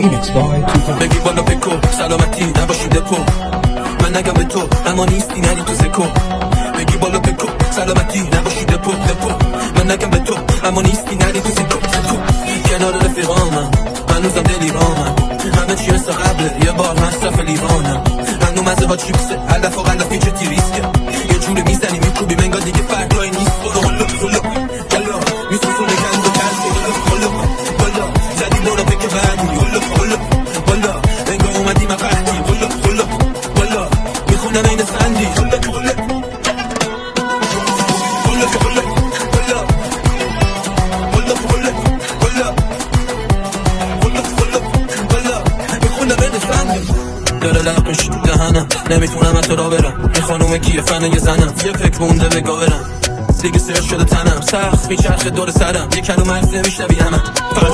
Remix by Tufa. بگی بالا بکو سلامتی نباشی دپو من نگم به تو اما نیستی نری تو زکو بگی بالا بکو سلامتی نباشی دپو من نگم به تو اما نیستی نری تو زکو کنار رفیقامم هنوزم دلیرامم همه چی مثل قبله یه بار مصرف لیوانم هنو مزه ها چیپسه هدف و غلط پیچه تیریسکه یه جوری میزنی میکوبی منگاه دیگه فرقای نیست برو هلو بالا میسوزونه گند و ترسی هلو بالا زدی برو بکه بعدی هلو بالا انگاه اومدی مقردی هلو بالا میخونم این سندی هلو داره لقش دهنم نمیتونم از تو را برم این خانومه کیه فنه یه زنم یه فکر مونده بگا برم دیگه سرش شده تنم سخت میچرخه دور سرم یه کلو مرز نمیشنوی همم فقط